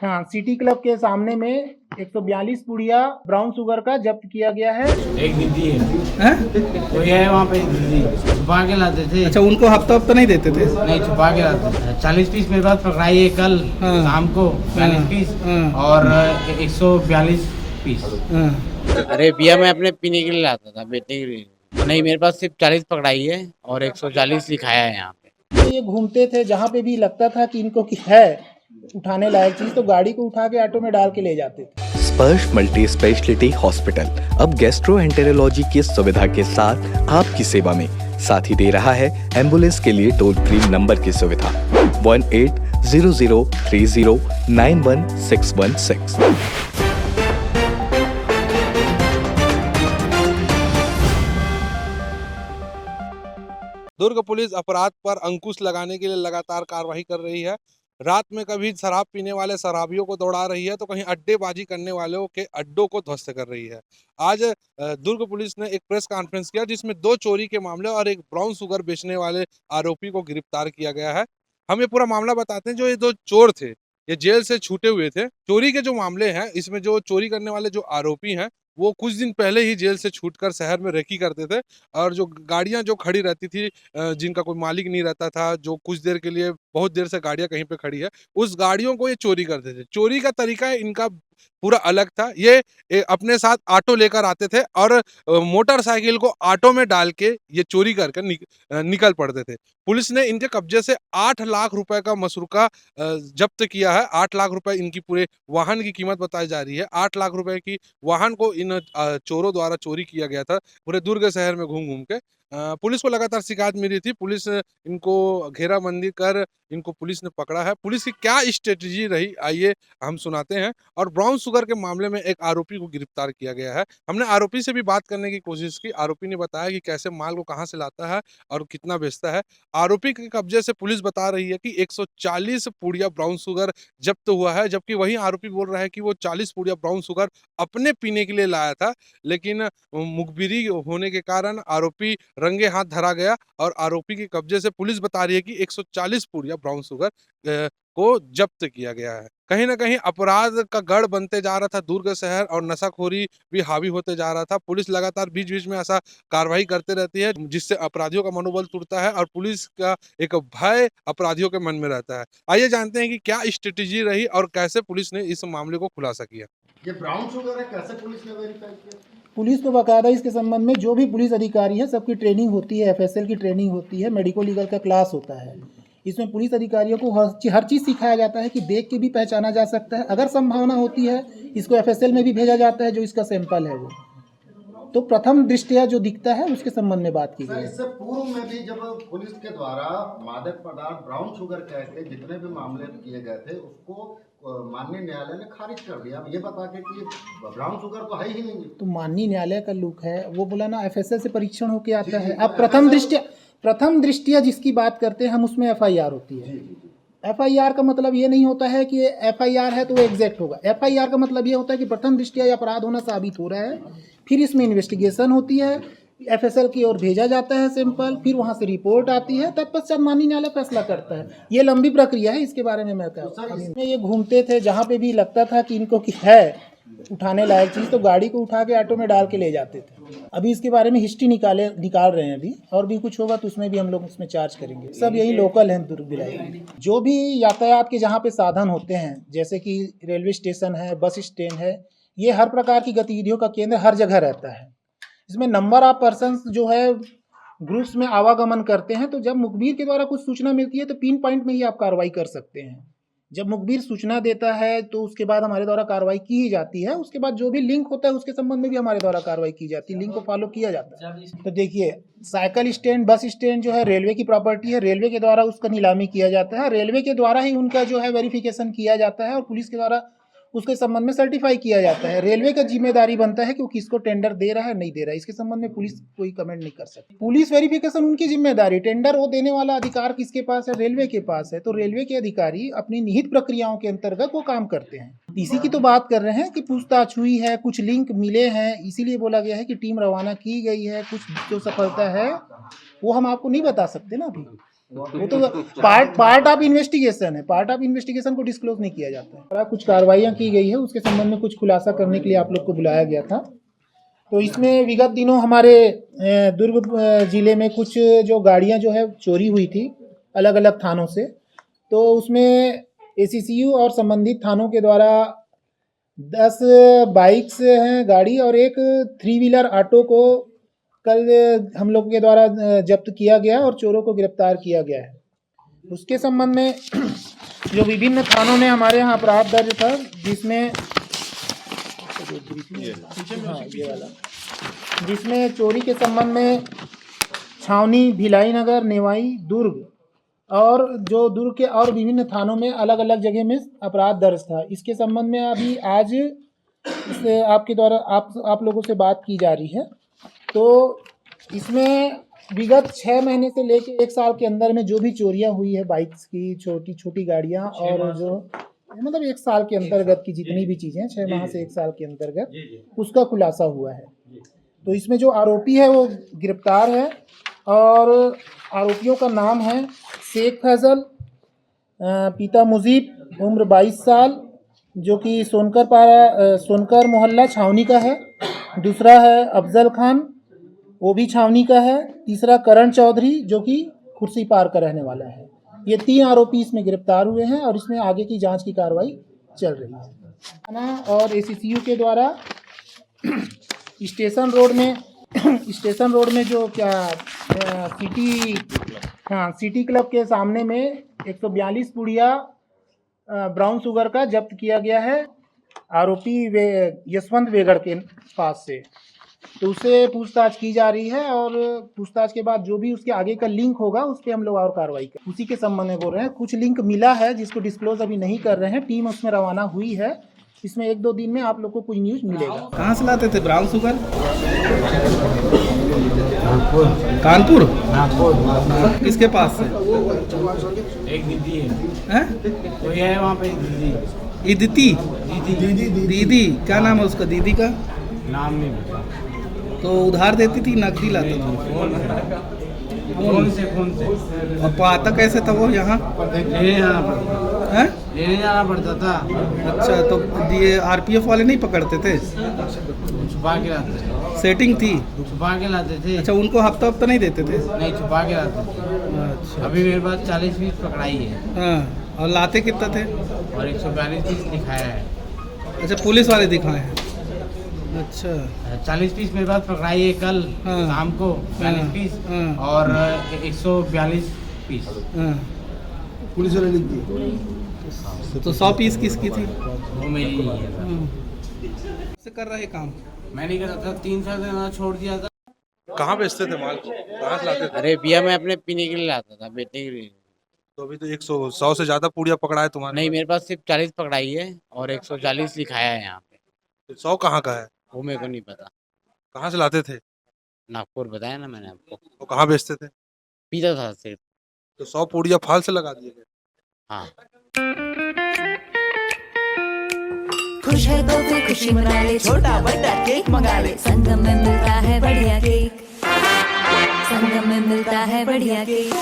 हाँ, city club के सामने में 142 पुड़िया ब्राउन शुगर का जब्त किया गया है। एक दीदी है, हैं? कोई है वहाँ पे, एक दीदी छुपा के लाते थे। अच्छा, उनको हफ्ता हफ्ता नहीं देते थे? नहीं, छुपा के लाते थे। 40 पीस मेरे पास पकड़ाई है कल हाँ। शाम को, 40 पीस हाँ। और 142 पीस। हाँ। अरे भैया, मैं अपने पीने के लिए लाता था, बेचने के लिए नहीं। मेरे पास सिर्फ 40 पकड़ाई है और 140 लिखाया है यहाँ पे। तो ये घूमते थे, जहाँ पे भी लगता था कि इनको कि है उठाने लायक चीज, तो गाड़ी को उठा के ऑटो में डाल के ले जाते थे। स्पर्श मल्टी स्पेशलिटी हॉस्पिटल अब गैस्ट्रोएंटेरोलॉजी की सुविधा के साथ आपकी सेवा में, साथ ही दे रहा है एम्बुलेंस के लिए टोल फ्री नंबर की सुविधा 180030911616। दुर्ग पुलिस अपराध पर अंकुश लगाने के लिए लगातार कार्रवाई कर रही है। रात में कभी शराब पीने वाले शराबियों को दौड़ा रही है, तो कहीं अड्डेबाजी करने वालों के अड्डों को ध्वस्त कर रही है। आज दुर्ग पुलिस ने एक प्रेस कॉन्फ्रेंस किया, जिसमें 2 चोरी के मामले और एक ब्राउन शुगर बेचने वाले आरोपी को गिरफ्तार किया गया है। हम ये पूरा मामला बताते हैं। जो ये 2 चोर थे, ये जेल से छूटे हुए थे। चोरी के जो मामले हैं, इसमें जो चोरी करने वाले जो आरोपी हैं, वो कुछ दिन पहले ही जेल से छूटकर शहर में रेकी करते थे। और जो गाड़ियां जो खड़ी रहती थी, जिनका कोई मालिक नहीं रहता था, जो कुछ देर के लिए, बहुत देर से गाड़ियां कहीं पे खड़ी है, उस गाड़ियों को ये चोरी करते थे। चोरी का तरीका इनका पूरा अलग था। ये अपने साथ ऑटो लेकर आते थे और मोटरसाइकिल को ऑटो में डाल के ये चोरी करके निकल पड़ते थे। पुलिस ने इनके कब्जे से 8 लाख रुपए का मसरूका जब्त किया है। 8 लाख रुपए इनकी पूरे वाहन की कीमत बताई जा रही है। 8 लाख रुपए की वाहन को इन चोरों द्वारा चोरी किया गया था पूरे दुर्ग शहर में घूम घूम के। पुलिस को लगातार शिकायत मिली थी। पुलिस इनको घेराबंदी कर इनको पुलिस ने पकड़ा है। पुलिस की क्या स्ट्रेटजी रही, आइए हम सुनाते हैं। और ब्राउन शुगर के मामले में एक आरोपी को गिरफ्तार किया गया है। हमने आरोपी से भी बात करने की कोशिश की। आरोपी ने बताया कि कैसे माल को कहां से लाता है और कितना बेचता है। आरोपी के कब्जे से पुलिस बता रही है कि 140 पुड़िया ब्राउन शुगर जब्त हुआ है, जबकि वही आरोपी बोल रहा है कि वो 40 पुड़िया ब्राउन शुगर अपने पीने के लिए लाया था। लेकिन मुखबिरी होने के कारण आरोपी रंगे हाथ धरा गया और आरोपी के कब्जे से पुलिस बता रही है कि 140 पुड़िया ब्राउन शुगर को जब्त किया गया है। कहीं ना कहीं अपराध का गढ़ बनते जा रहा था दुर्ग शहर, और नशाखोरी भी हावी होते जा रहा था। पुलिस लगातार बीच बीच में ऐसा कार्रवाई करते रहती है, जिससे अपराधियों का मनोबल टूटता है और पुलिस का एक भय अपराधियों के मन में रहता है। आइए जानते हैं कि क्या स्ट्रेटेजी रही और कैसे पुलिस ने इस मामले को खुलासा किया। ये ब्राउन शुगर है, कैसे पुलिस ने वेरीफाई किया? पुलिस को बाकायदा इसके संबंध में जो भी पुलिस अधिकारी है, सबकी ट्रेनिंग होती है, एफएसएल की ट्रेनिंग होती है, मेडिको लीगल का क्लास होता है। इसमें पुलिस अधिकारियों को हर चीज़ सिखाया जाता है कि देख के भी पहचाना जा सकता है। अगर संभावना होती है, इसको एफएसएल में भी भेजा जाता है, जो इसका सैंपल है वो। तो प्रथम दृष्टया जो दिखता है उसके संबंध में बात की गई है। इससे पूर्व में भी जब पुलिस के द्वारा मादक पदार्थ ब्राउन शुगर कह के जितने भी मामले किए गए थे, उसको माननीय न्यायालय ने खारिज कर दिया, ये बता के कि ब्राउन शुगर तो है ही नहीं। तो माननीय न्यायालय का लुक है, वो बोला ना एफएसएल से परीक्षण होके आता है। अब प्रथम दृष्टिया जिसकी बात करते हैं हम, उसमें एफआईआर होती है। एफआईआर का मतलब ये नहीं होता है कि एफआईआर है तो वो एग्जैक्ट होगा। एफआईआर का मतलब ये होता है कि प्रथम दृष्टिया अपराध होना साबित हो रहा है, फिर इसमें इन्वेस्टिगेशन होती है, एफएसएल की ओर भेजा जाता है सैंपल, फिर वहाँ से रिपोर्ट आती है, तत्पश्चात माननीय न्यायालय फैसला करता है। ये लंबी प्रक्रिया है, इसके बारे में मैं कहूँ। ये घूमते थे, जहाँ पे भी लगता था कि इनको कि है उठाने लायक चीज़, तो गाड़ी को उठा के ऑटो में डाल के ले जाते थे। अभी इसके बारे में हिस्ट्री निकाल रहे हैं अभी, और भी कुछ होगा तो उसमें भी हम लोग उसमें चार्ज करेंगे। सब यही लोकल हैं दुर्ग जिले में। जो भी यातायात के जहाँ पे साधन होते हैं, जैसे कि रेलवे स्टेशन है, बस स्टैंड है, ये हर प्रकार की गतिविधियों का केंद्र हर जगह रहता है। इसमें नंबर ऑफ पर्सन्स जो है ग्रुप्स में आवागमन करते हैं। तो जब मुखबिर के द्वारा कुछ सूचना मिलती है तो पिन पॉइंट में ही आप कार्रवाई कर सकते हैं। जब मुखबिर सूचना देता है तो उसके बाद हमारे द्वारा कार्रवाई की ही जाती है। उसके बाद जो भी लिंक होता है उसके संबंध में भी हमारे द्वारा कार्रवाई की जाती है, लिंक को फॉलो किया जाता है। तो देखिए, साइकिल स्टैंड, बस स्टैंड जो है रेलवे की प्रॉपर्टी है, रेलवे के द्वारा उसका नीलामी किया जाता है, रेलवे के द्वारा ही उनका जो है वेरिफिकेशन किया जाता है और पुलिस के द्वारा उसके संबंध में सर्टिफाई किया जाता है। रेलवे का जिम्मेदारी बनता है कि वो किसको टेंडर दे रहा है नहीं दे रहा है, इसके संबंध में पुलिस कोई कमेंट नहीं कर सकती। पुलिस वेरिफिकेशन उनकी जिम्मेदारी, टेंडर वो देने वाला अधिकार किसके पास है? रेलवे के पास है। तो रेलवे के अधिकारी अपनी निहित प्रक्रियाओं के अंतर्गत वो काम करते हैं। इसी की तो बात कर रहे हैं कि पूछताछ हुई है, कुछ लिंक मिले हैं, इसीलिए बोला गया है कि टीम रवाना की गई है। कुछ जो सफलता है वो हम आपको नहीं बता सकते ना अभी। वो तो पार्ट ऑफ इन्वेस्टिगेशन है, पार्ट ऑफ इन्वेस्टिगेशन को डिस्क्लोज नहीं किया जाता है। और कुछ कार्रवाइयाँ की गई है, उसके संबंध में कुछ खुलासा करने के लिए आप लोग को बुलाया गया था। तो इसमें विगत दिनों हमारे दुर्ग जिले में कुछ जो गाड़ियाँ जो है चोरी हुई थी अलग अलग थानों से, तो उसमें ACCU और संबंधित थानों के द्वारा 10 बाइक्स हैं गाड़ी और एक 3 व्हीलर ऑटो को कल हम लोग के द्वारा जब्त किया गया और चोरों को गिरफ्तार किया गया है। उसके संबंध में जो विभिन्न थानों में हमारे यहाँ अपराध दर्ज था, जिसमें जिसमें चोरी के संबंध में छावनी, भिलाई नगर, नेवाई, दुर्ग और जो दुर्ग के और विभिन्न थानों में अलग अलग जगह में अपराध दर्ज था। इसके संबंध में अभी आज इससे आपके द्वारा आप लोगों से बात की जा रही है। तो इसमें विगत 6 महीने से लेके 1 साल के अंदर में जो भी चोरियां हुई है बाइक्स की, छोटी छोटी गाड़ियां और जो मतलब 1 साल के अंतर्गत की जितनी भी चीज़ें 6 माह से 1 साल के अंतर्गत उसका खुलासा हुआ है। तो इसमें जो आरोपी है वो गिरफ्तार है और आरोपियों का नाम है शेख फैजल, पिता मुजीब, उम्र 22 साल, जो कि सोनकर मोहल्ला छावनी का है। दूसरा है अफजल खान, वो भी छावनी का है। तीसरा करण चौधरी, जो कि कुर्सी पार का रहने वाला है। ये 3 आरोपी इसमें गिरफ्तार हुए हैं और इसमें आगे की जांच की कार्रवाई चल रही है। थाना और ACCU के द्वारा स्टेशन रोड में जो क्या सिटी क्लब के सामने में 142 पुड़िया ब्राउन शुगर का जब्त किया गया है आरोपी यशवंत वेगड़ के पास से। तो उससे पूछताछ की जा रही है और पूछताछ के बाद जो भी उसके आगे का लिंक होगा उस पर हम लोग और कार्रवाई कर उसी के संबंध में बोल रहे हैं। कुछ लिंक मिला है जिसको डिस्क्लोज अभी नहीं कर रहे हैं, टीम उसमें रवाना हुई है। इसमें 1-2 दिन में आप लोग को कुछ न्यूज़ मिलेगा। कहाँ से लाते थे ब्राउन शुगर? कानपुर। किसके पास से? एक दीदी है, हैं? कोई है वहाँ पे दीदी। इदिति दीदी क्या नाम है उसका? दीदी का नाम नहीं पता। तो उधार देती थी, नकदी लाती थी? फोन से और पाता कैसे था वो यहाँ? लेने जाना पड़ता, हैं? लेने जाना पड़ता था। अच्छा, तो ये RPF वाले नहीं पकड़ते थे? छुपा के लाते थे। सेटिंग थी? छुपा के लाते थे। अच्छा, उनको हफ्ता नहीं देते थे? नहीं, छुपा के लाते थे। अच्छा। अभी मेरे पास 40 पीस पकड़ाई है हाँ, और लाते कितना थे? और 142 पीस दिखाया है। अच्छा, पुलिस वाले दिखाए हैं। अच्छा, 40 पीस मेरे पास पकड़ाई है कल हाँ। शाम को, 40 हाँ। पीस हाँ। और 142 पीस हाँ। पुलिस वाले लिख दिए। तो 100 पीस किसकी थी? वो मेरी नहीं है। से कर रहे काम? मैं नहीं करता था, 3 साल से छोड़ दिया था। कहाँ बेचते थे माल को? कहाँ से लाते थे? अरे भैया मैं अपने पीने के लिए लाता था, बेचने के लिए। तो अभी तो 100 से ज्यादा पूड़िया पकड़ा है तुम्हारे? नहीं, मेरे पास सिर्फ 40 पकड़ाई है और 140 लिखाया है यहाँ पे। 100 कहाँ का है? वो मेरे को नहीं पता। कहाँ से लाते थे? नागपुर बताया ना मैंने आपको। तो कहाँ बेचते थे? पीता था सिर्फ। तो 100 पूड़िया फाल से लगा दिए गए। हाँ। खुश है तो फिर खुशी मना ले, छोटा बड़ा केक मंगा ले। संगम में मिलता है बढ़िया केक, संगम में मिलता है बढ़िया केक।